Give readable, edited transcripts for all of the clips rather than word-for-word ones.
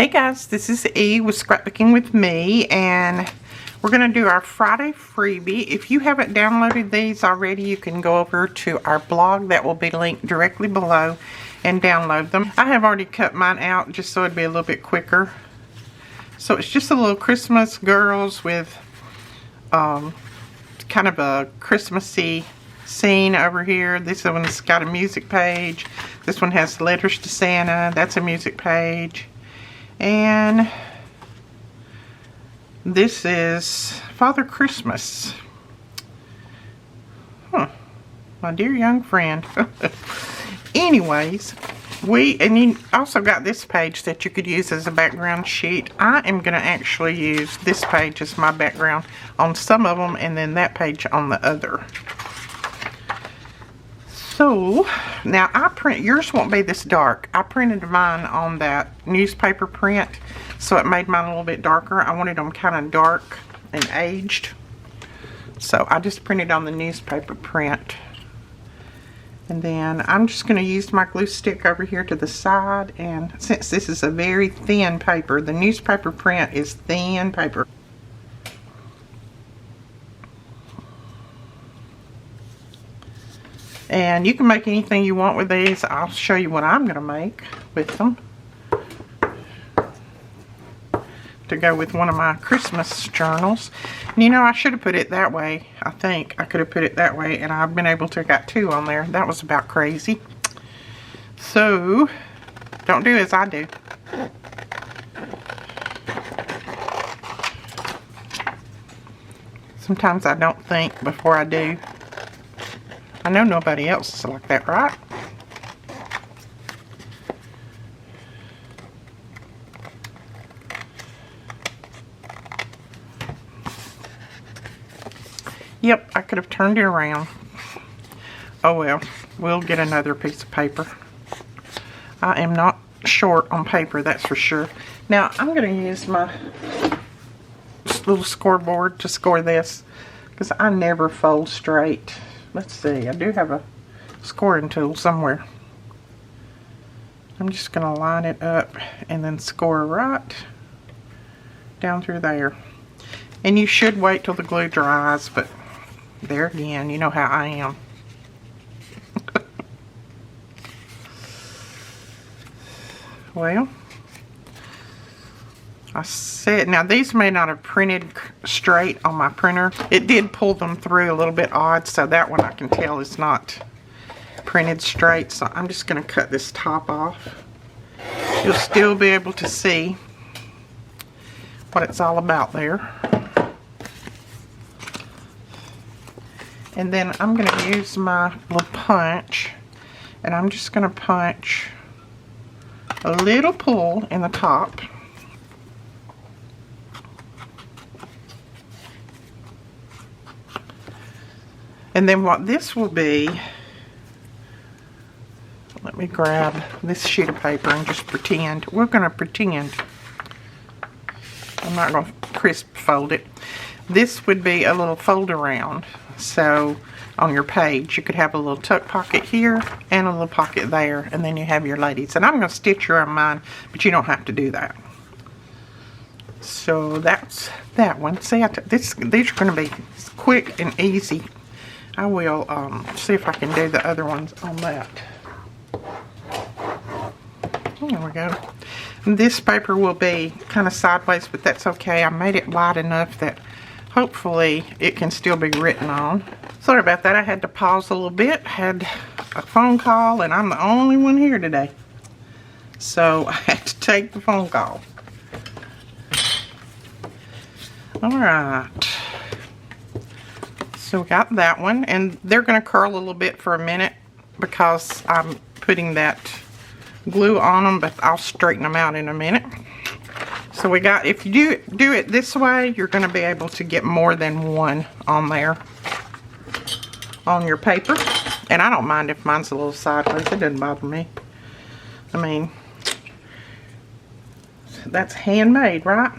Hey guys, this is E with Scrapbooking with Me, and we're going to do our Friday freebie. If you haven't downloaded these already, you can go over to our blog that will be linked directly below and download them. I have already cut mine out just so it'd be a little bit quicker. So it's just a little Christmas girls with kind of a Christmassy scene over here. This one's got a music page. This one has letters to Santa. That's a music page. And this is Father Christmas. My dear young friend. Anyways, and you also got this page that you could use as a background sheet. I am going to actually use this page as my background on some of them, and then that page on the other. So, now yours won't be this dark. I printed mine on that newspaper print, so it made mine a little bit darker. I wanted them kind of dark and aged. So I just printed on the newspaper print. And then I'm just going to use my glue stick over here to the side. And since this is a very thin paper, the newspaper print is thin paper. And you can make anything you want with these. I'll show you what I'm going to make with them to go with one of my Christmas journals. And you know, I should have put it that way. I think I could have put it that way, and I've been able to got two on there. That was about crazy. So, don't do as I do. Sometimes I don't think before I do. I know nobody else is like that, right? Yep, I could have turned it around. Oh well, we'll get another piece of paper. I am not short on paper, that's for sure. Now, I'm going to use my little scoreboard to score this, because I never fold straight. Let's see, I do have a scoring tool somewhere. I'm just going to line it up and then score right down through there. And you should wait till the glue dries, but there again, you know how I am. Well, I said, now these may not have printed straight on my printer. It did pull them through a little bit odd, so that one I can tell is not printed straight. So I'm just going to cut this top off. You'll still be able to see what it's all about there. And then I'm going to use my little punch, and I'm just going to punch a little pull in the top. And then what this will be, let me grab this sheet of paper and just pretend. We're going to pretend. I'm not going to crisp fold it. This would be a little fold around. So on your page, you could have a little tuck pocket here and a little pocket there, and then you have your ladies. And I'm going to stitch around mine, but you don't have to do that. So that's that one. See, these are going to be quick and easy. I will see if I can do the other ones on that. There we go. And this paper will be kind of sideways, but that's okay. I made it wide enough that hopefully it can still be written on. Sorry about that. I had to pause a little bit. Had a phone call, and I'm the only one here today. So I had to take the phone call. Alright. So we got that one, and they're going to curl a little bit for a minute because I'm putting that glue on them, but I'll straighten them out in a minute. So we got, if you do it this way, you're going to be able to get more than one on there on your paper. And I don't mind if mine's a little sideways. It doesn't bother me. I mean, that's handmade, right?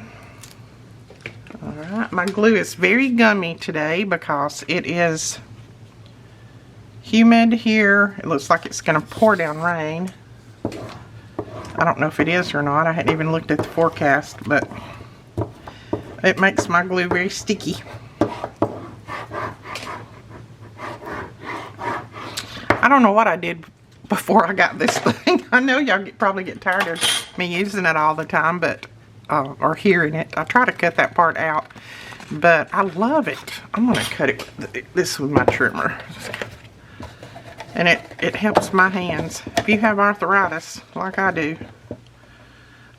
Alright, my glue is very gummy today because it is humid here. It looks like it's going to pour down rain. I don't know if it is or not. I hadn't even looked at the forecast, but it makes my glue very sticky. I don't know what I did before I got this thing. I know y'all probably get tired of me using it all the time, but or hearing it. I try to cut that part out, but I love it. I'm going to cut it with this with my trimmer. And it helps my hands. If you have arthritis, like I do,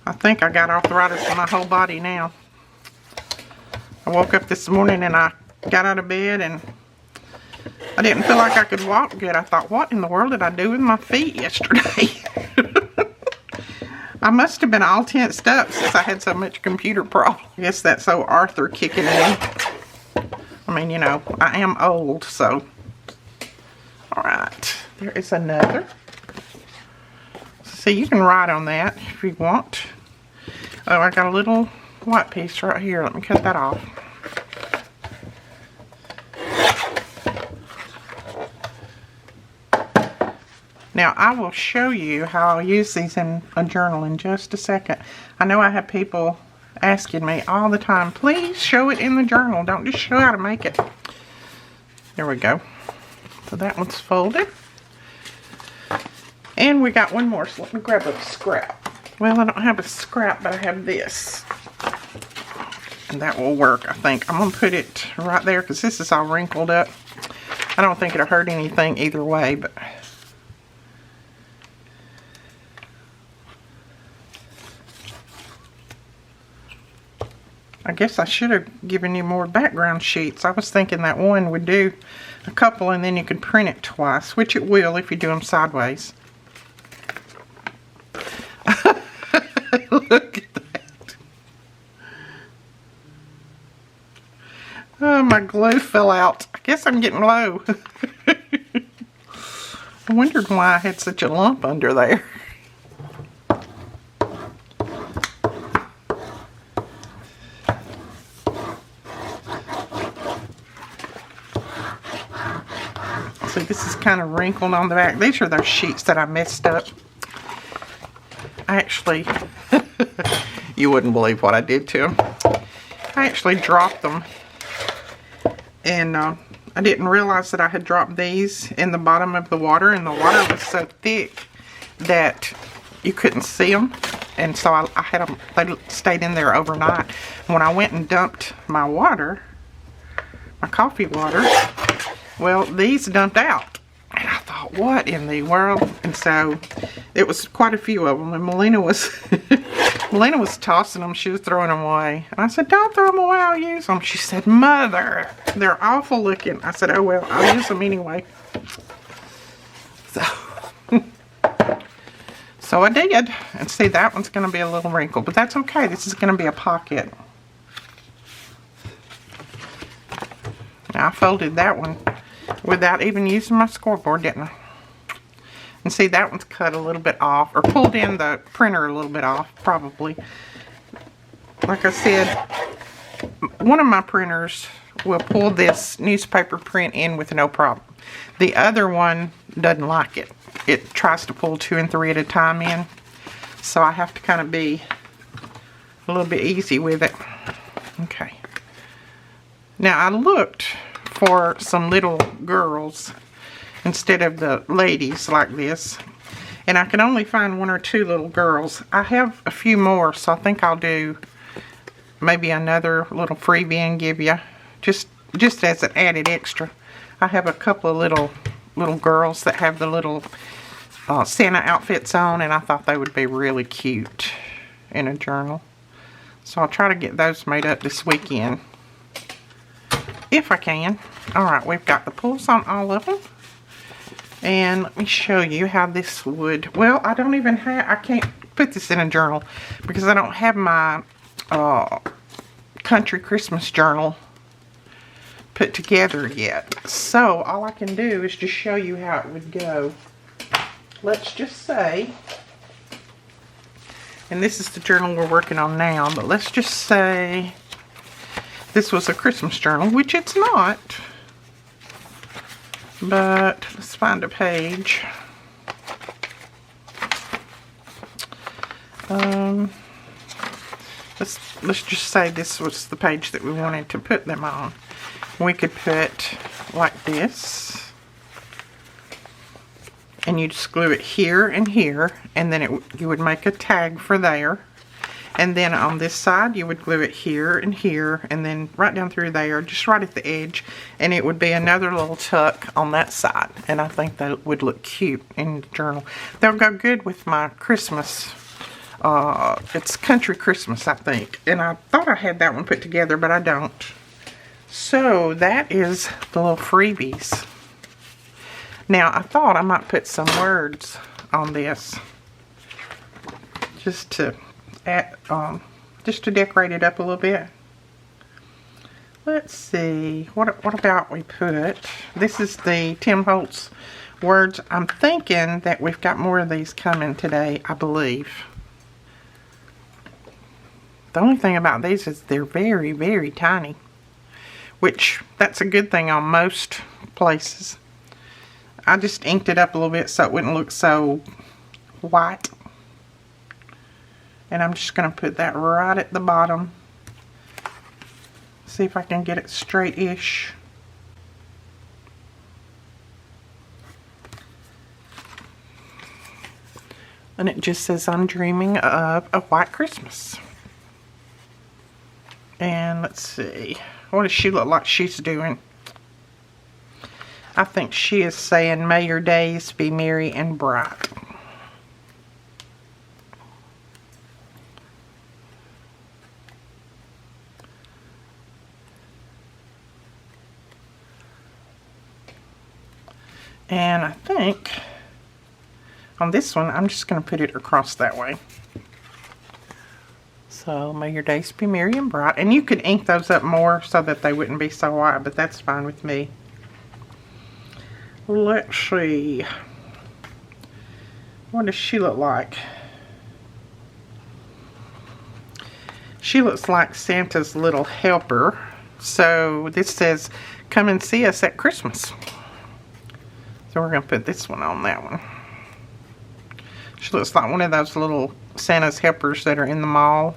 I think I got arthritis in my whole body now. I woke up this morning and I got out of bed and I didn't feel like I could walk good. I thought, what in the world did I do with my feet yesterday? I must have been all tensed up since I had so much computer problem. I guess that's so Arthur kicking in. I mean, you know, I am old, so. Alright, there is another. So you can write on that if you want. Oh, I got a little white piece right here. Let me cut that off. Now, I will show you how I'll use these in a journal in just a second. I know I have people asking me all the time, please show it in the journal. Don't just show how to make it. There we go. So that one's folded. And we got one more, so let me grab a scrap. Well, I don't have a scrap, but I have this. And that will work, I think. I'm going to put it right there because this is all wrinkled up. I don't think it'll hurt anything either way, but... I guess I should have given you more background sheets. I was thinking that one would do a couple and then you could print it twice, which it will if you do them sideways. Look at that. Oh, my glue fell out. I guess I'm getting low. I wondered why I had such a lump under there. See, this is kind of wrinkled on the back. These are those sheets that I messed up. I actually, you wouldn't believe what I did to them. I actually dropped them. And I didn't realize that I had dropped these in the bottom of the water. And the water was so thick that you couldn't see them. And so I had them, they stayed in there overnight. When I went and dumped my water, my coffee water, well, these dumped out. And I thought, what in the world? And so it was quite a few of them. And Melina was Melina was tossing them. She was throwing them away. And I said, don't throw them away. I'll use them. She said, Mother, they're awful looking. I said, oh, well, I'll use them anyway. So I did. And see, that one's going to be a little wrinkled. But that's okay. This is going to be a pocket. Now, I folded that one without even using my scoreboard, didn't I? And see, that one's cut a little bit off, or pulled in the printer a little bit off, probably. Like I said, one of my printers will pull this newspaper print in with no problem. The other one doesn't like it. It tries to pull 2 and 3 at a time in. So I have to kind of be a little bit easy with it. Okay. Now, I looked for some little girls instead of the ladies like this. And I can only find 1 or 2 little girls. I have a few more, so I think I'll do maybe another little freebie and give you. Just as an added extra. I have a couple of little girls that have the little Santa outfits on. And I thought they would be really cute in a journal. So I'll try to get those made up this weekend. If I can. Alright, we've got the pulls on all of them. And let me show you how this would... Well, I don't even have... I can't put this in a journal because I don't have my country Christmas journal put together yet. So, all I can do is just show you how it would go. Let's just say... And this is the journal we're working on now. But let's just say... This was a Christmas journal, which it's not. But let's find a page. let's just say this was the page that we wanted to put them on. We could put like this, and you just glue it here and here, and then you would make a tag for there. And then on this side, you would glue it here and here, and then right down through there, just right at the edge, and it would be another little tuck on that side. And I think that would look cute in the journal. They'll go good with my Christmas. It's Country Christmas, I think. And I thought I had that one put together, but I don't. So that is the little freebies. Now, I thought I might put some words on this, just to decorate it up a little bit. Let's see, what about we put, this is the Tim Holtz words. I'm thinking that we've got more of these coming today, I believe. The only thing about these is they're very, very tiny, which that's a good thing on most places. I just inked it up a little bit so it wouldn't look so white. And I'm just going to put that right at the bottom. See if I can get it straight-ish. And it just says, I'm dreaming of a white Christmas. And let's see. What does she look like she's doing? I think she is saying, may your days be merry and bright. And I think on this one, I'm just going to put it across that way. So, may your days be merry and bright. And you could ink those up more so that they wouldn't be so white, but that's fine with me. Let's see. What does she look like? She looks like Santa's little helper. So, this says, come and see us at Christmas. So we're going to put this one on that one. She looks like one of those little Santa's helpers that are in the mall.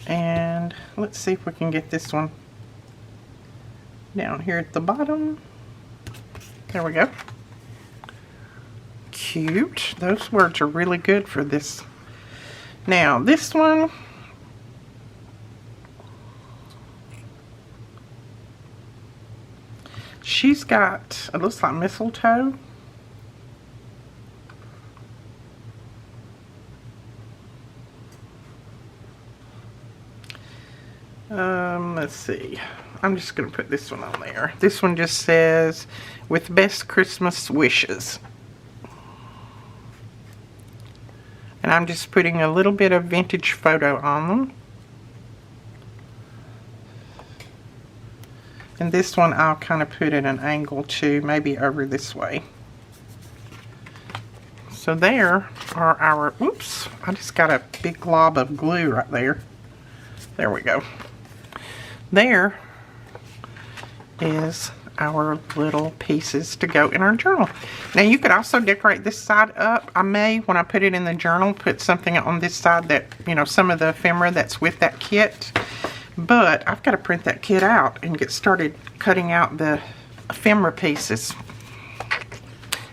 And let's see if we can get this one down here at the bottom. There we go. Cute. Those words are really good for this. Now this one, she's got, it looks like mistletoe. Let's see. I'm just going to put this one on there. This one just says, with best Christmas wishes. And I'm just putting a little bit of vintage photo on them. And this one I'll kind of put at an angle too, maybe over this way. So there are our, oops, I just got a big glob of glue right there. There we go. There is our little pieces to go in our journal. Now you could also decorate this side up. I may, when I put it in the journal, put something on this side that, you know, some of the ephemera that's with that kit. But I've got to print that kit out and get started cutting out the ephemera pieces.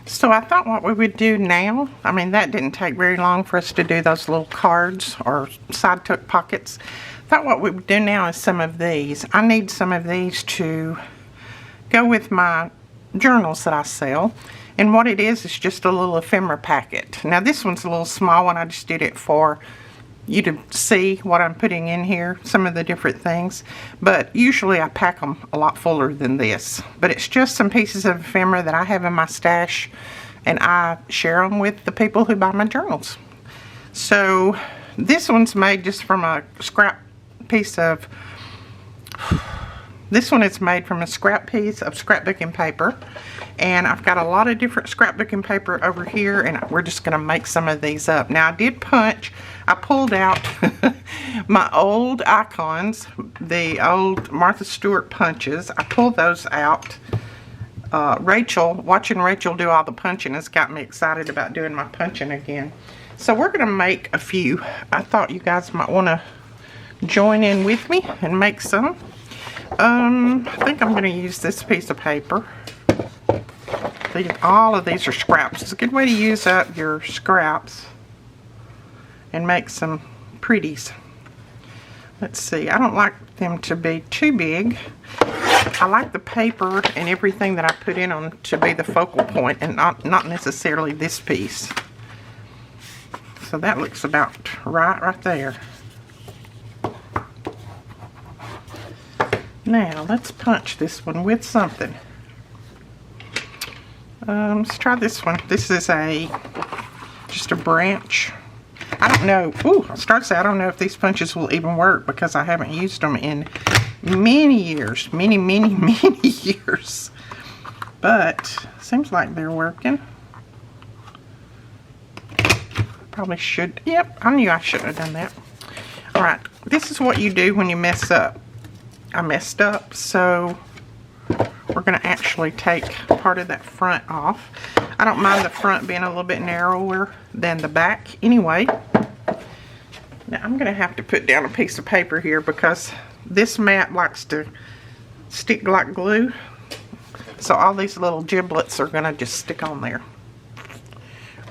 So I thought what we would do now, I mean that didn't take very long for us to do those little cards or side tuck pockets. I thought what we would do now is some of these. I need some of these to go with my journals that I sell. And what it is just a little ephemera packet. Now this one's a little small one. I just did it for you to see what I'm putting in here, some of the different things. But usually I pack them a lot fuller than this. But it's just some pieces of ephemera that I have in my stash, and I share them with the people who buy my journals. So this one's made just from a scrap piece of, this one is made from a scrap piece of scrapbooking paper. And I've got a lot of different scrapbooking paper over here, and we're just going to make some of these up. Now I did punch, I pulled out my old icons, the old Martha Stewart punches. I pulled those out watching Rachel do all the punching has got me excited about doing my punching again. So we're going to make a few. I thought you guys might want to join in with me and make some. I think I'm going to use this piece of paper. All of these are scraps. It's a good way to use up your scraps and make some pretties. Let's see, I don't like them to be too big. I like the paper and everything that I put in on to be the focal point and not necessarily this piece. So that looks about right there. Now let's punch this one with something. Let's try this one. This is just a branch. I don't know. Ooh, I started to say I don't know if these punches will even work because I haven't used them in many years. Many years. But seems like they're working. Probably should. Yep, I knew I shouldn't have done that. Alright, this is what you do when you mess up. I messed up, so we're going to actually take part of that front off. I don't mind the front being a little bit narrower than the back anyway. Now I'm going to have to put down a piece of paper here because this mat likes to stick like glue. So all these little giblets are going to just stick on there.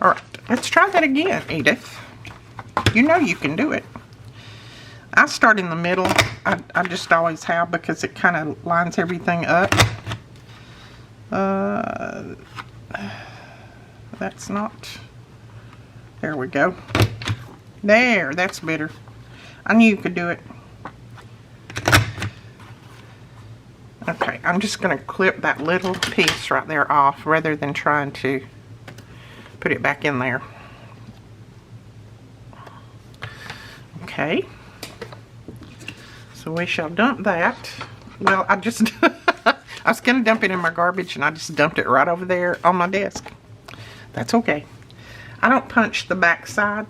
Alright, let's try that again, Edith. You know you can do it. I start in the middle. I just always have because it kind of lines everything up. That's not. There we go. There, that's better. I knew you could do it. Okay, I'm just going to clip that little piece right there off rather than trying to put it back in there. Okay. So we shall dump that. Well, I was going to dump it in my garbage and I just dumped it right over there on my desk. That's okay. I don't punch the back side.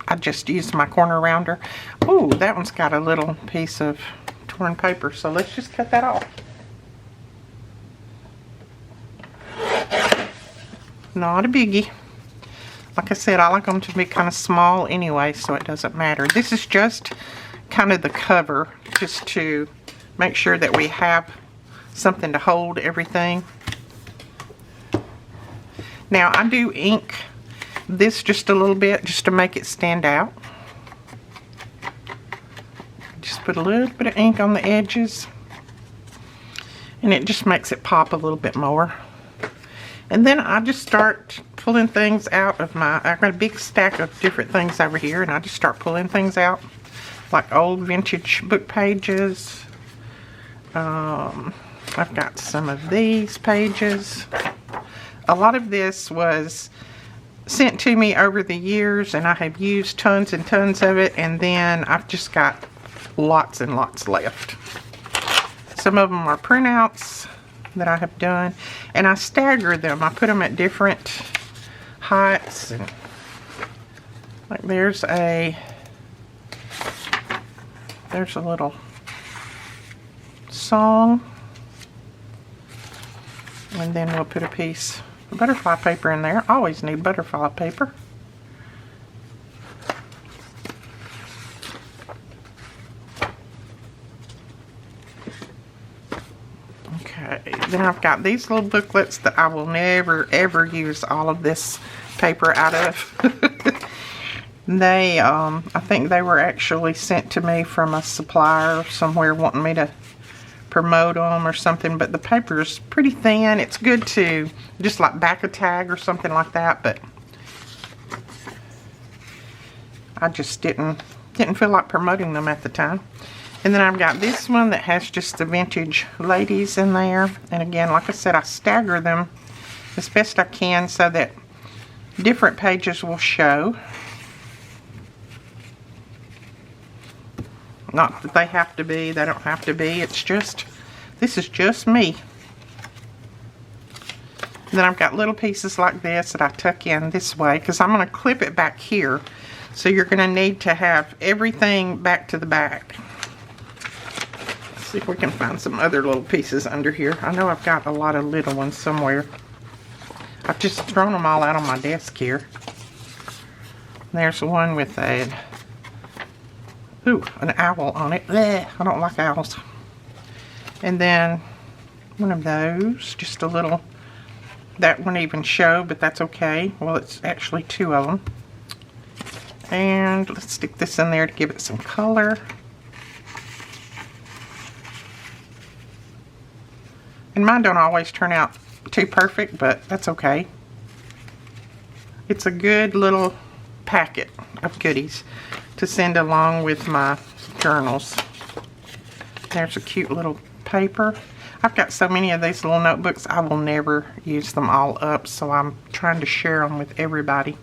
I just use my corner rounder. Ooh, that one's got a little piece of torn paper, so let's just cut that off. Not a biggie. Like I said, I like them to be kind of small anyway, so it doesn't matter. This is just kind of the cover, just to make sure that we have something to hold everything. Now I do ink this just a little bit just to make it stand out. Just put a little bit of ink on the edges and it just makes it pop a little bit more. And then I just start pulling things out of I've got a big stack of different things over here and I just start pulling things out, like old vintage book pages. I've got some of these pages. A lot of this was sent to me over the years and I have used tons and tons of it, and then I've just got lots and lots left. Some of them are printouts that I have done, and I stagger them. I put them at different heights, and like there's a little song, and then we'll put a piece of butterfly paper in there. Always need butterfly paper. Okay, then I've got these little booklets that I will never ever use all of this paper out of. They, I think they were actually sent to me from a supplier somewhere wanting me to promote them or something, but the paper is pretty thin. It's good to just like back a tag or something like that, but I just didn't feel like promoting them at the time. And then I've got this one that has just the vintage ladies in there, and again, like I said, I stagger them as best I can so that different pages will show. Not that they have to be, they don't have to be, it's just, this is just me. And then I've got little pieces like this that I tuck in this way because I'm going to clip it back here. So you're going to need to have everything back to the back. See if we can find some other little pieces under here. I know I've got a lot of little ones somewhere. I've just thrown them all out on my desk here. There's one with an owl on it. Blech, I don't like owls. And then one of those, just a little, that wouldn't even show, but that's okay. Well, it's actually two of them. And let's stick this in there to give it some color. And mine don't always turn out too perfect, but that's okay. It's a good little packet of goodies to send along with my journals. There's a cute little paper. I've got so many of these little notebooks, I will never use them all up, so I'm trying to share them with everybody.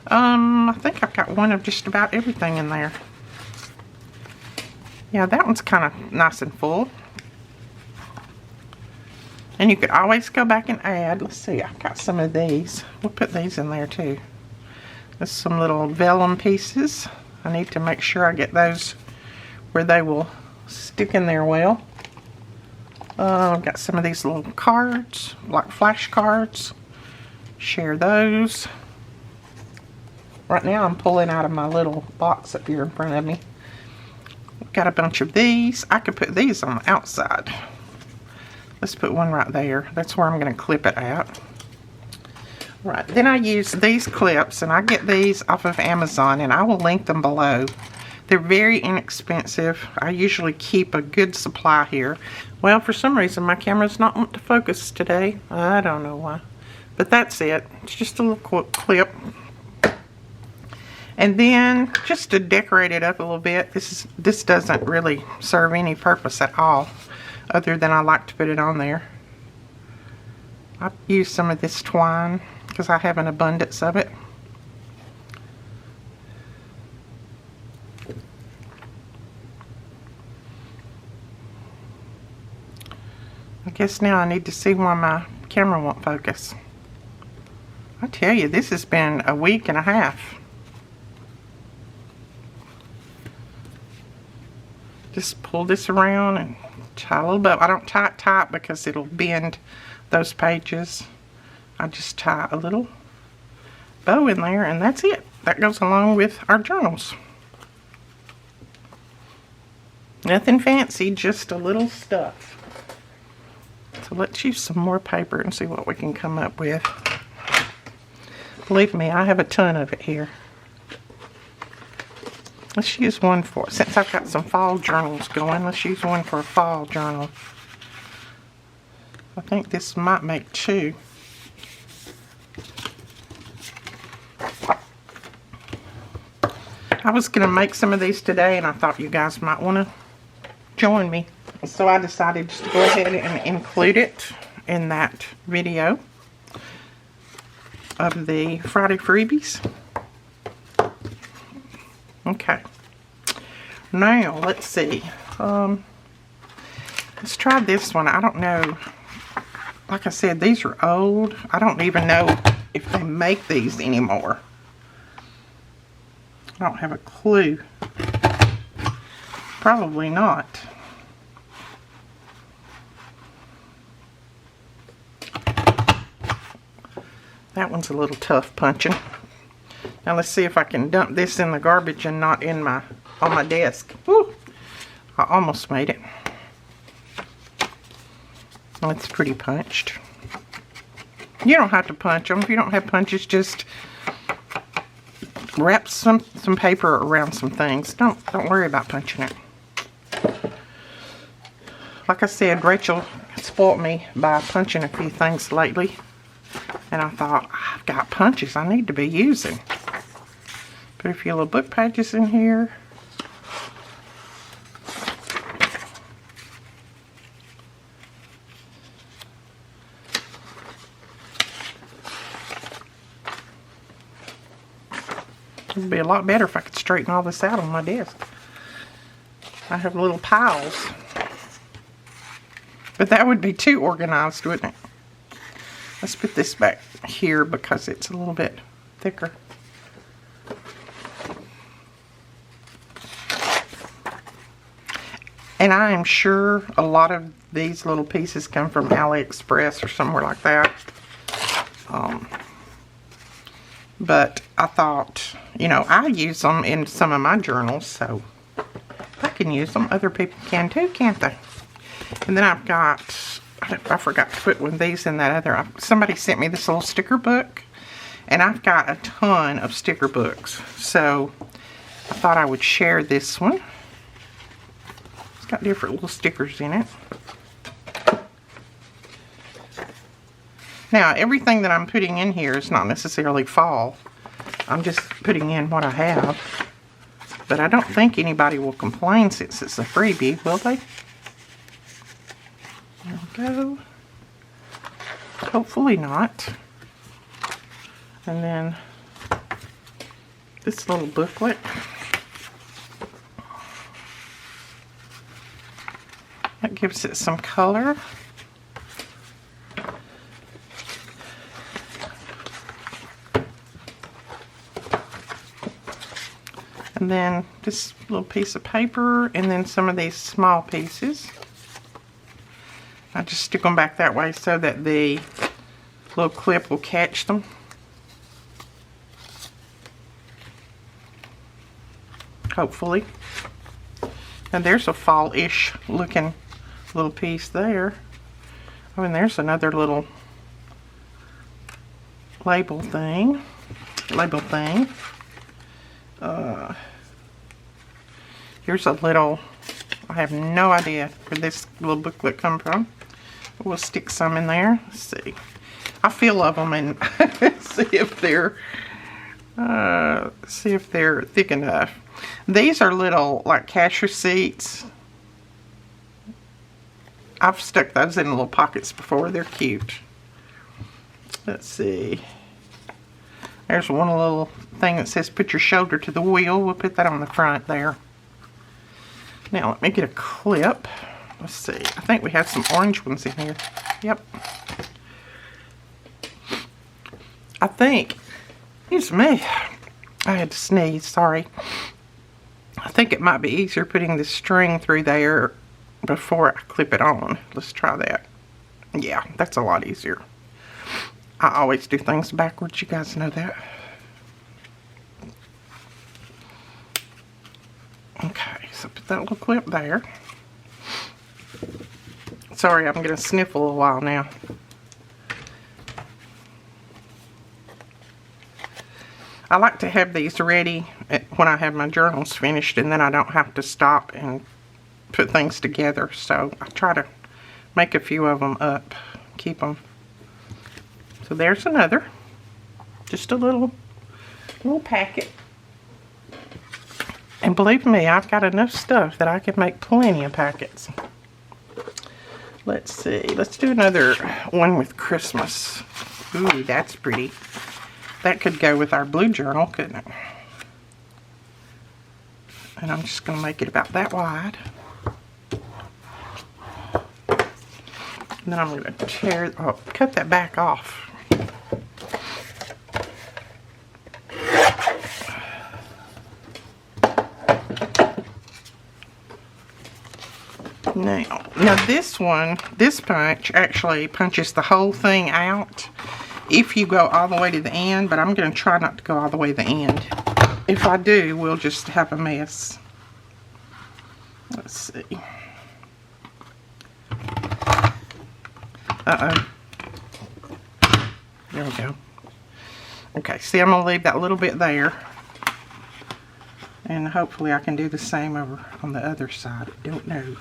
I think I've got one of just about everything in there. Yeah, that one's kind of nice and full. And you could always go back and add. Let's see, I've got some of these. We'll put these in there too. There's some little vellum pieces. I need to make sure I get those where they will stick in there well. I've got some of these little cards, like flashcards. Share those. Right now I'm pulling out of my little box up here in front of me. Got a bunch of these. I could put these on the outside. Let's put one right there. That's where I'm going to clip it out. Right, then I use these clips, and I get these off of Amazon, and I will link them below. They're very inexpensive. I usually keep a good supply here. Well, for some reason my camera's not wanting to focus today. I don't know why. But that's it. It's just a little clip. And then, just to decorate it up a little bit, this doesn't really serve any purpose at all, other than I like to put it on there. I've used some of this twine because I have an abundance of it. I guess now I need to see why my camera won't focus. I tell you, this has been a week and a half. Just pull this around and tie a little bow. I don't tie it tight because it'll bend those pages. I just tie a little bow in there, and that's it. That goes along with our journals. Nothing fancy, just a little stuff. So let's use some more paper and see what we can come up with. Believe me, I have a ton of it here. Let's use one for, since I've got some fall journals going, let's use one for a fall journal. I think this might make two. I was going to make some of these today, and I thought you guys might want to join me. So I decided just to go ahead and include it in that video of the Friday freebies. Okay. Now, let's see. Let's try this one. I don't know. Like I said, these are old. I don't even know if they make these anymore. I don't have a clue. Probably not. That one's a little tough punching. Now let's see if I can dump this in the garbage and not in on my desk. Woo! I almost made it. Well, it's pretty punched. You don't have to punch them. If you don't have punches, just wrap some paper around some things. Don't worry about punching it. Like I said, Rachel spoiled me by punching a few things lately. And I thought, I've got punches I need to be using. Put a few little book pages in here. It would be a lot better if I could straighten all this out on my desk. I have little piles. But that would be too organized, wouldn't it? Let's put this back here because it's a little bit thicker. And I am sure a lot of these little pieces come from AliExpress or somewhere like that. But I thought, you know, I use them in some of my journals, so I can use them. Other people can too, can't they? And then I've got, I forgot to put one of these in that other. Somebody sent me this little sticker book, and I've got a ton of sticker books. So I thought I would share this one. It's got different little stickers in it. Now, everything that I'm putting in here is not necessarily fall. I'm just putting in what I have. But I don't think anybody will complain since it's a freebie, will they? There we go. Hopefully not. And then this little booklet. That gives it some color. And then this little piece of paper, and then some of these small pieces. I just stick them back that way so that the little clip will catch them. Hopefully. And there's a fall-ish looking little piece there. Oh, and there's another little label thing. Here's a little, I have no idea where this little booklet come from. We'll stick some in there. Let's see. I feel of them and see if they're thick enough. These are little like cash receipts. I've stuck those in little pockets before. They're cute. Let's see. There's one little thing that says put your shoulder to the wheel. We'll put that on the front there. Now let me get a clip. Let's see. I think we have some orange ones in here. Yep. I think, excuse me, I had to sneeze, sorry. I think it might be easier putting the string through there before I clip it on. Let's try that. Yeah, that's a lot easier. I always do things backwards, you guys know that. Okay, so put that little clip there. Sorry, I'm going to sniffle a while now. I like to have these ready when I have my journals finished, and then I don't have to stop and put things together. So I try to make a few of them up, keep them. So there's another, just a little packet. And believe me, I've got enough stuff that I could make plenty of packets. Let's see, let's do another one with Christmas. Ooh, that's pretty. That could go with our blue journal, couldn't it? And I'm just going to make it about that wide. And then I'm going to cut that back off. Now this punch actually punches the whole thing out if you go all the way to the end, but I'm going to try not to go all the way to the end. If I do, we'll just have a mess. Let's see. Uh-oh. There we go. Okay, see, I'm going to leave that little bit there. And hopefully I can do the same over on the other side. I don't know.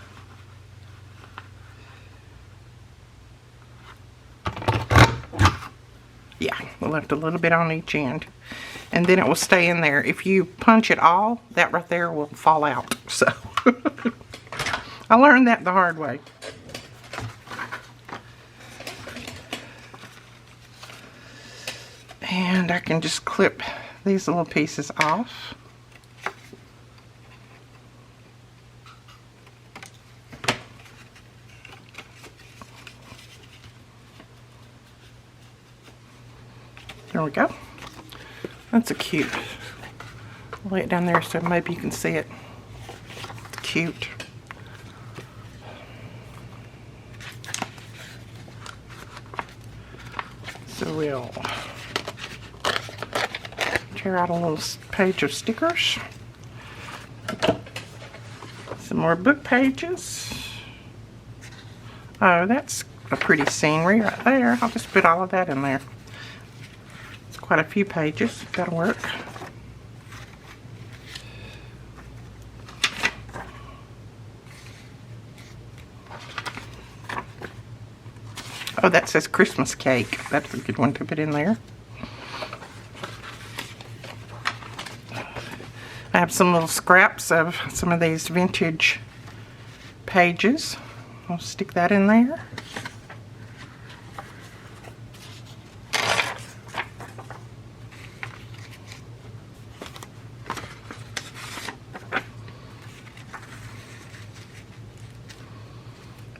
Yeah, we left a little bit on each end. And then it will stay in there. If you punch it all, that right there will fall out. So, I learned that the hard way. And I can just clip these little pieces off. There we go. That's a cute. I'll lay it down there so maybe you can see it. It's cute. So we'll tear out a little page of stickers. Some more book pages. Oh, that's a pretty scenery right there. I'll just put all of that in there. It's quite a few pages. That'll work. Oh, that says Christmas cake. That's a good one to put in there. I have some little scraps of some of these vintage pages. I'll stick that in there.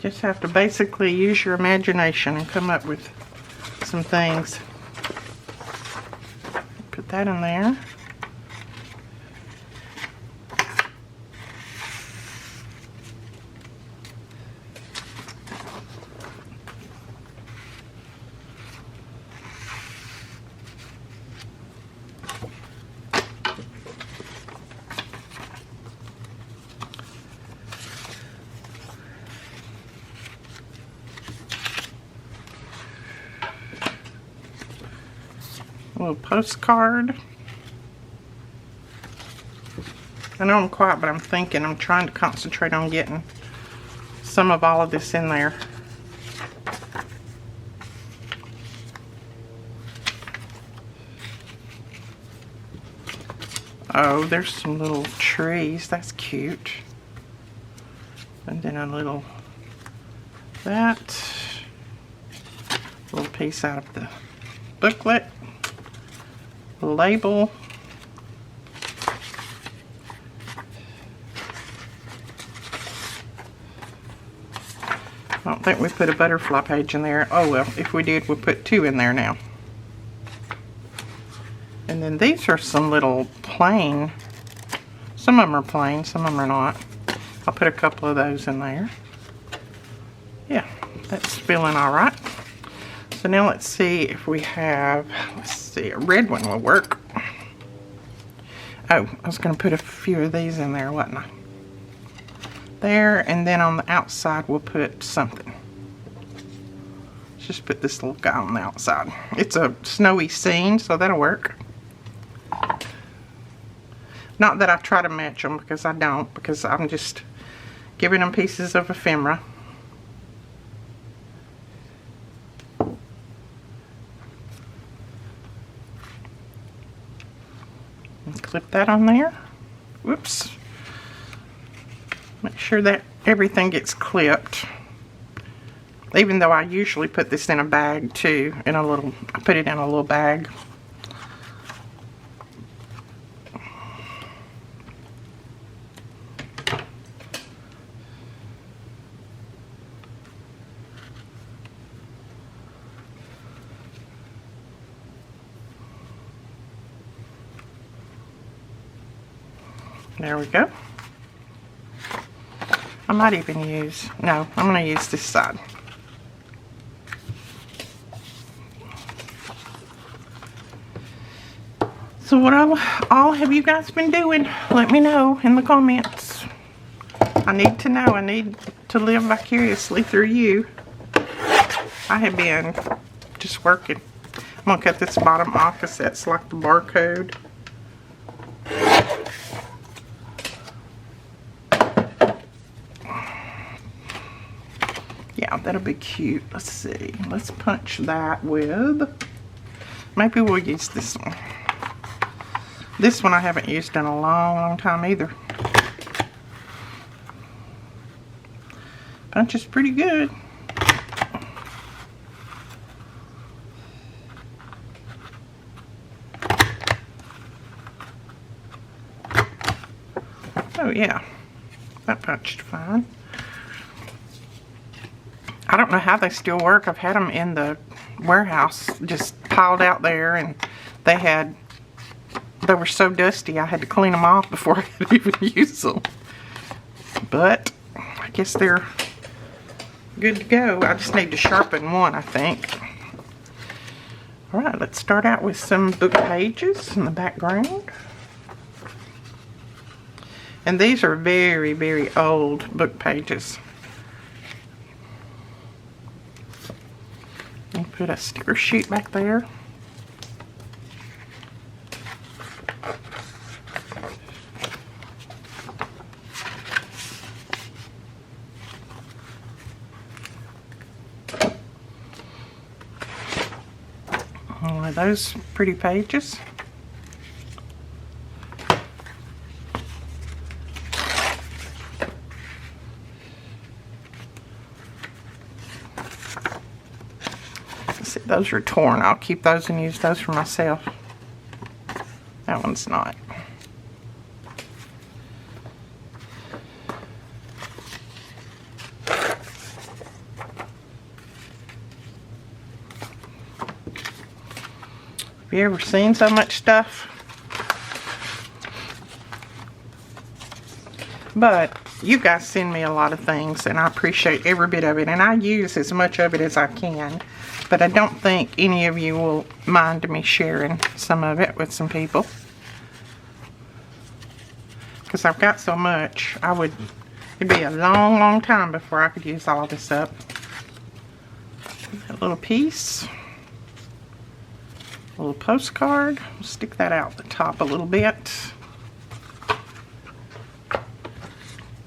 Just have to basically use your imagination and come up with some things. Put that in there. A little postcard. I know I'm quiet, but I'm thinking. I'm trying to concentrate on getting some of all of this in there. Oh, there's some little trees. That's cute. And then a little that. A little piece out of the booklet. Label. I don't think we put a butterfly page in there. Oh well, if we did, we'll put 2 in there now. And then these are some little plain. Some of them are plain, some of them are not. I'll put a couple of those in there. Yeah, that's feeling alright. So now let's see if we have, let's see, a red one will work. Oh, I was going to put a few of these in there, wasn't I? There, and then on the outside we'll put something. Let's just put this little guy on the outside. It's a snowy scene, so that'll work. Not that I try to match them, because I don't, because I'm just giving them pieces of ephemera. Clip that on there. Whoops. Make sure that everything gets clipped. Even though I usually put this in a bag too, I put it in a little bag. There we go. I might even use, no, I'm going to use this side. So what all have you guys been doing? Let me know in the comments. I need to know. I need to live vicariously through you. I have been just working. I'm going to cut this bottom off because that's like the barcode. Yeah, that'll be cute. Let's see. Let's punch that with, maybe we'll use this one. This one I haven't used in a long time either. Punches pretty good. Oh yeah, that punched fine. I don't know how they still work. I've had them in the warehouse just piled out there, and they were so dusty I had to clean them off before I could even use them. But I guess they're good to go. I just need to sharpen one, I think. Alright, let's start out with some book pages in the background. And these are very, very old book pages. And put a sticker sheet back there. One of those pretty pages. See, those are torn. I'll keep those and use those for myself. That one's not. Have you ever seen so much stuff? But you guys send me a lot of things and I appreciate every bit of it, and I use as much of it as I can. But I don't think any of you will mind me sharing some of it with some people. Because I've got so much, it'd be a long, long time before I could use all this up. A little piece. A little postcard. We'll stick that out the top a little bit.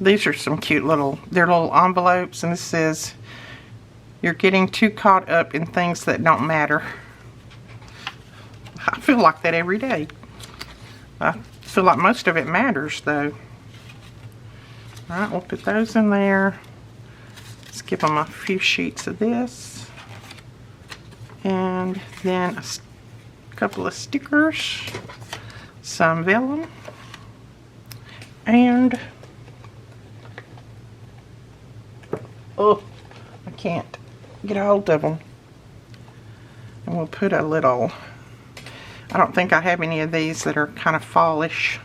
These are some cute they're little envelopes, and this says, "You're getting too caught up in things that don't matter." I feel like that every day. I feel like most of it matters, though. Alright, we'll put those in there. Let's give them a few sheets of this. And then a couple of stickers, some vellum, and oh, I can't get a hold of them. And we'll put a little, I don't think I have any of these that are kind of fallish.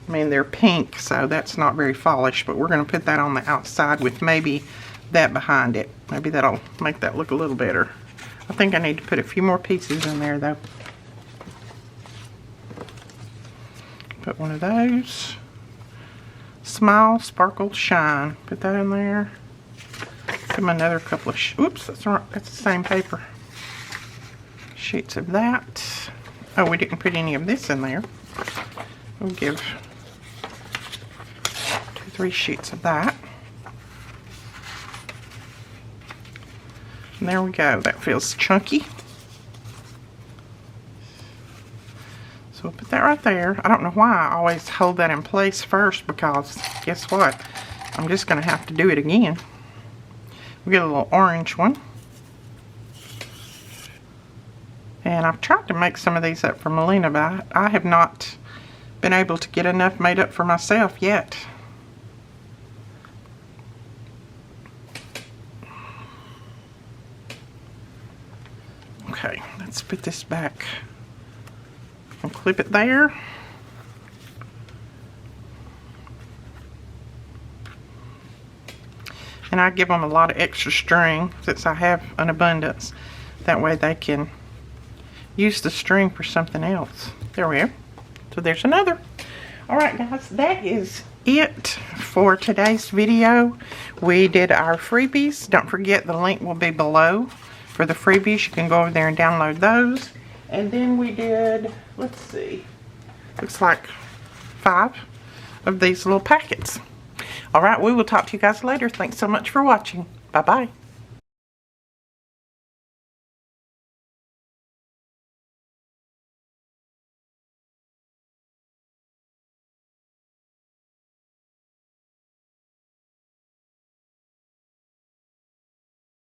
I mean, they're pink, so that's not very fallish, but we're going to put that on the outside with maybe that behind it. Maybe that'll make that look a little better. I think I need to put a few more pieces in there, though. Put one of those. Smile, Sparkle, Shine. Put that in there. Give them another couple of, oops, that's the same paper. Sheets of that. Oh, we didn't put any of this in there. We'll give 2-3 sheets of that. And there we go. That feels chunky. So we'll put that right there. I don't know why I always hold that in place first, because guess what? I'm just going to have to do it again. We get a little orange one. And I've tried to make some of these up for Melina, but I have not been able to get enough made up for myself yet. Okay, let's put this back and clip it there. And I give them a lot of extra string since I have an abundance. That way they can use the string for something else. There we are. So there's another. Alright guys, that is it for today's video. We did our freebies. Don't forget, the link will be below for the freebies. You can go over there and download those. And then we did, let's see, looks like 5 of these little packets. Alright, we will talk to you guys later. Thanks so much for watching. Bye-bye.